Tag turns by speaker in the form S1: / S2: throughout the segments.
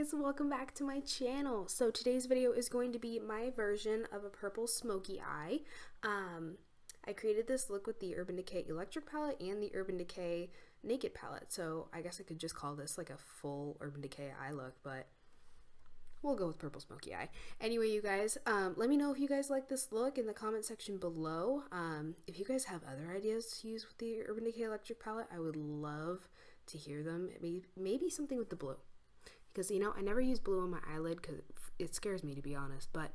S1: guys, welcome back to my channel. So today's video is going to be my version of a purple smoky eye. I created this look with the Urban Decay Electric palette and the Urban Decay Naked palette, so I guess I could just call this like a full Urban Decay eye look, but we'll go with purple smoky eye. Anyway, you guys, let me know if you guys like this look in the comment section below. If you guys have other ideas to use with the Urban Decay Electric palette, I would love to hear them. Maybe something with the blue, because you know I never use blue on my eyelid because it scares me, to be honest, but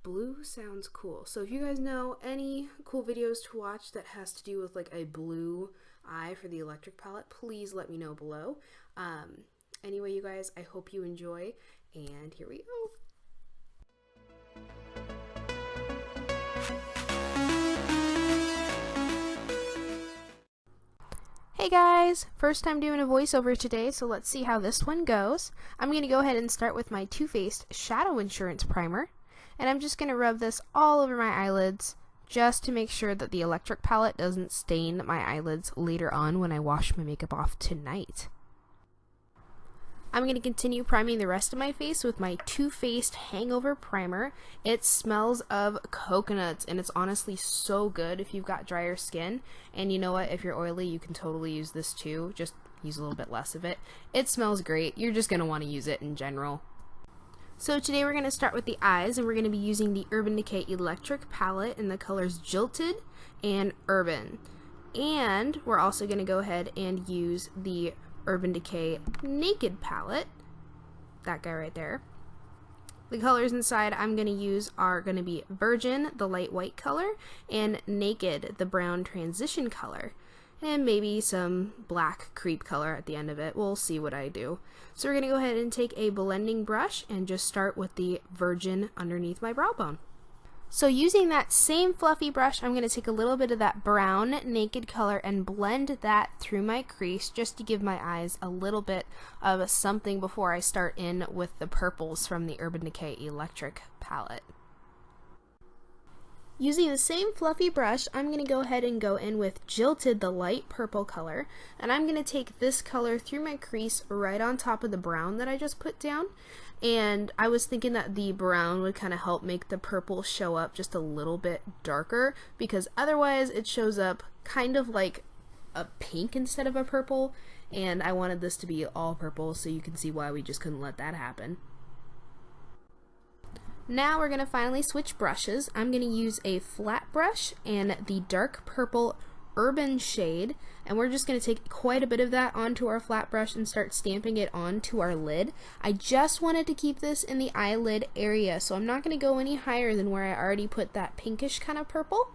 S1: blue sounds cool. So if you guys know any cool videos to watch that has to do with like a blue eye for the electric palette, please let me know below. Anyway, you guys, I hope you enjoy, and here we go. Hey guys, first time doing a voiceover today, so let's see how this one goes. I'm going to go ahead and start with my Too Faced Shadow Insurance Primer, and I'm just going to rub this all over my eyelids just to make sure that the electric palette doesn't stain my eyelids later on when I wash my makeup off tonight. I'm going to continue priming the rest of my face with my Too Faced Hangover Primer. It smells of coconuts, and it's honestly so good if you've got drier skin. And you know what, if you're oily, you can totally use this too. Just use a little bit less of it. It smells great. You're just going to want to use it in general. So today we're going to start with the eyes, and we're going to be using the Urban Decay Electric palette in the colors Jilted and Urban. And we're also going to go ahead and use the Urban Decay Naked palette, that guy right there. The colors inside I'm going to use are going to be Virgin, the light white color, and Naked, the brown transition color, and maybe some black creep color at the end of it. We'll see what I do. So we're going to go ahead and take a blending brush and just start with the Virgin underneath my brow bone. So using that same fluffy brush, I'm going to take a little bit of that brown naked color and blend that through my crease just to give my eyes a little bit of something before I start in with the purples from the Urban Decay Electric palette. Using the same fluffy brush, I'm going to go ahead and go in with Jilted, the light purple color, and I'm going to take this color through my crease right on top of the brown that I just put down. And I was thinking that the brown would kind of help make the purple show up just a little bit darker, because otherwise it shows up kind of like a pink instead of a purple, and I wanted this to be all purple, so you can see why we just couldn't let that happen. Now we're going to finally switch brushes. I'm going to use a flat brush and the dark purple Urban shade, and we're just going to take quite a bit of that onto our flat brush and start stamping it onto our lid. I just wanted to keep this in the eyelid area, so I'm not going to go any higher than where I already put that pinkish kind of purple.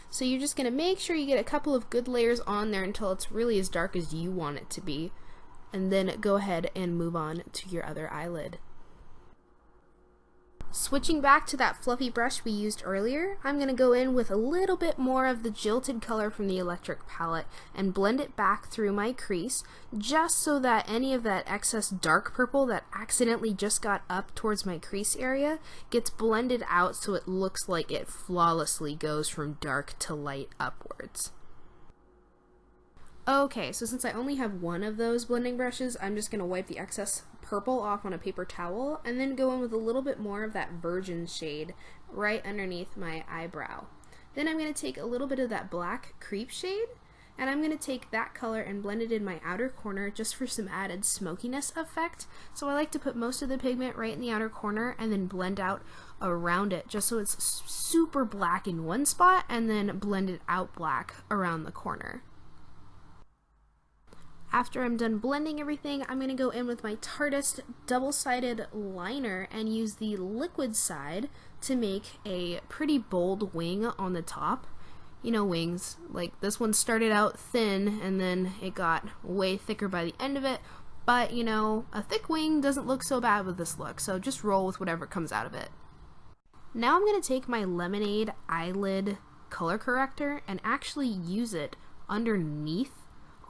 S1: So you're just going to make sure you get a couple of good layers on there until it's really as dark as you want it to be, and then go ahead and move on to your other eyelid. Switching back to that fluffy brush we used earlier, I'm going to go in with a little bit more of the Jilted color from the electric palette and blend it back through my crease, just so that any of that excess dark purple that accidentally just got up towards my crease area gets blended out so it looks like it flawlessly goes from dark to light upwards. Okay, so since I only have one of those blending brushes, I'm just going to wipe the excess purple off on a paper towel and then go in with a little bit more of that Virgin shade right underneath my eyebrow. Then I'm going to take a little bit of that black creep shade, and I'm going to take that color and blend it in my outer corner just for some added smokiness effect. So I like to put most of the pigment right in the outer corner and then blend out around it just so it's super black in one spot and then blend it out black around the corner. After I'm done blending everything, I'm going to go in with my Tarteist double-sided liner and use the liquid side to make a pretty bold wing on the top. You know, wings, like this one started out thin and then it got way thicker by the end of it, but you know, a thick wing doesn't look so bad with this look, so just roll with whatever comes out of it. Now I'm going to take my LemonAid eyelid color corrector and actually use it underneath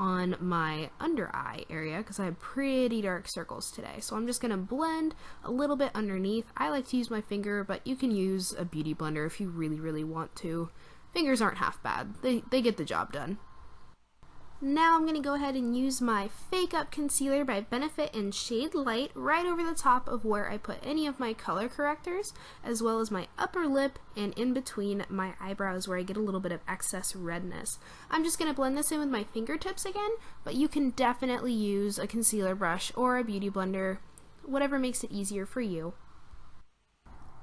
S1: on my under eye area because I have pretty dark circles today. So I'm just going to blend a little bit underneath. I like to use my finger, but you can use a beauty blender if you really want to. Fingers aren't half bad. They get the job done. Now I'm going to go ahead and use my Fakeup concealer by Benefit in Shade Light right over the top of where I put any of my color correctors, as well as my upper lip and in between my eyebrows where I get a little bit of excess redness. I'm just going to blend this in with my fingertips again, but you can definitely use a concealer brush or a beauty blender, whatever makes it easier for you.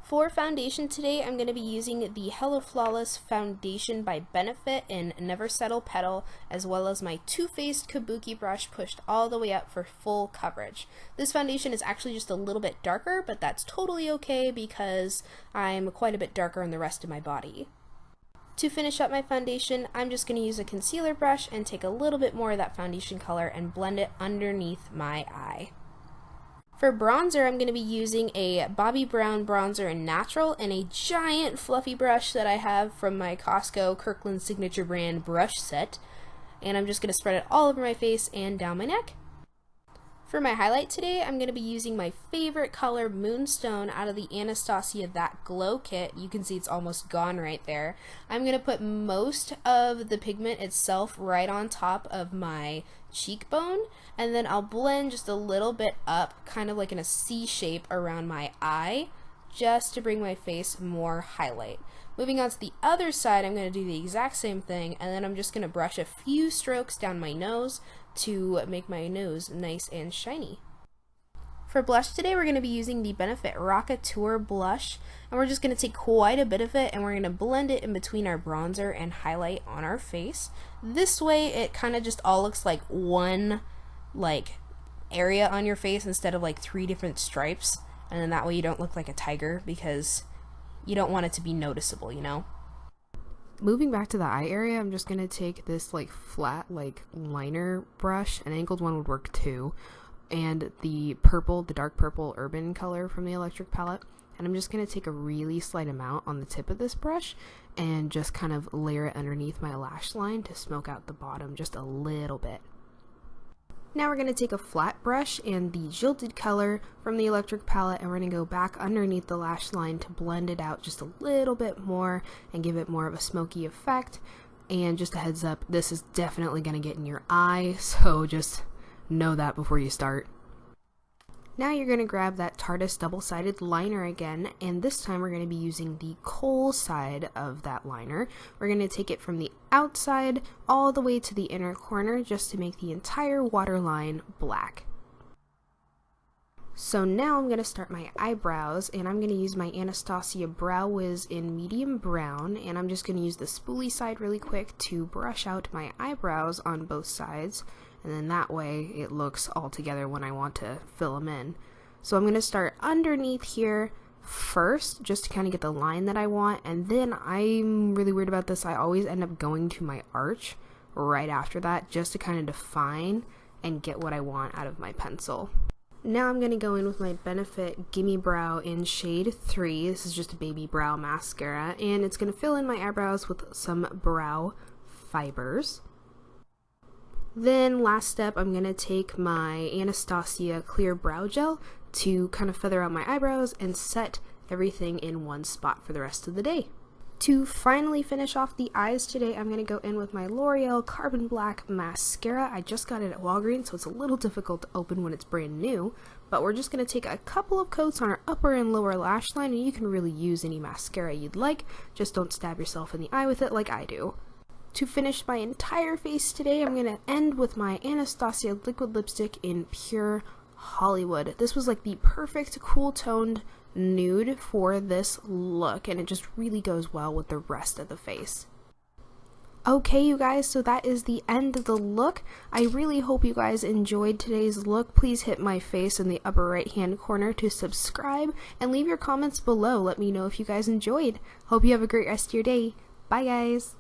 S1: For foundation today, I'm going to be using the Hello Flawless Foundation by Benefit in Never Settle Petal, as well as my Too Faced Kabuki brush pushed all the way up for full coverage. This foundation is actually just a little bit darker, but that's totally okay because I'm quite a bit darker in the rest of my body. To finish up my foundation, I'm just going to use a concealer brush and take a little bit more of that foundation color and blend it underneath my eye. For bronzer, I'm going to be using a Bobbi Brown bronzer in Natural and a giant fluffy brush that I have from my Costco Kirkland Signature brand brush set. And I'm just going to spread it all over my face and down my neck. For my highlight today, I'm going to be using my favorite color, Moonstone, out of the Anastasia That Glow kit. You can see it's almost gone right there. I'm going to put most of the pigment itself right on top of my cheekbone, and then I'll blend just a little bit up, kind of like in a C shape around my eye, just to bring my face more highlight. Moving on to the other side, I'm going to do the exact same thing, and then I'm just going to brush a few strokes down my nose to make my nose nice and shiny. For blush today, we're going to be using the Benefit Rockataur blush, and we're just going to take quite a bit of it and we're going to blend it in between our bronzer and highlight on our face. This way it kind of just all looks like one area on your face instead of like 3 different stripes, and then that way you don't look like a tiger because you don't want it to be noticeable, you know? Moving back to the eye area, I'm just going to take this flat liner brush. An angled one would work too. And the dark purple urban color from the electric palette. And I'm just going to take a really slight amount on the tip of this brush and just kind of layer it underneath my lash line to smoke out the bottom just a little bit. Now we're going to take a flat brush and the Jilted color from the electric palette, and we're going to go back underneath the lash line to blend it out just a little bit more and give it more of a smoky effect. And just a heads up, this is definitely going to get in your eye, so just know that before you start. Now you're going to grab that Tarteist double-sided liner again, and this time we're going to be using the kohl side of that liner. We're going to take it from the outside all the way to the inner corner just to make the entire waterline black. So now I'm going to start my eyebrows, and I'm going to use my Anastasia Brow Wiz in medium brown, and I'm just going to use the spoolie side really quick to brush out my eyebrows on both sides. And then that way it looks all together when I want to fill them in. So I'm going to start underneath here first, just to kind of get the line that I want, and then I'm really weird about this, I always end up going to my arch right after that just to kind of define and get what I want out of my pencil. Now I'm going to go in with my Benefit Gimmie Brow in shade 3. This is just a baby brow mascara, and it's going to fill in my eyebrows with some brow fibers. Then last step, I'm going to take my Anastasia Clear Brow Gel to kind of feather out my eyebrows and set everything in one spot for the rest of the day. To finally finish off the eyes today, I'm going to go in with my L'Oreal Carbon Black mascara. I just got it at Walgreens, so it's a little difficult to open when it's brand new, but we're just going to take a couple of coats on our upper and lower lash line, and you can really use any mascara you'd like, just don't stab yourself in the eye with it like I do. To finish my entire face today, I'm going to end with my Anastasia liquid lipstick in Pure Hollywood. This was like the perfect cool toned nude for this look, and it just really goes well with the rest of the face. Okay, you guys, so that is the end of the look. I really hope you guys enjoyed today's look. Please hit my face in the upper right hand corner to subscribe and leave your comments below. Let me know if you guys enjoyed. Hope you have a great rest of your day. Bye, guys.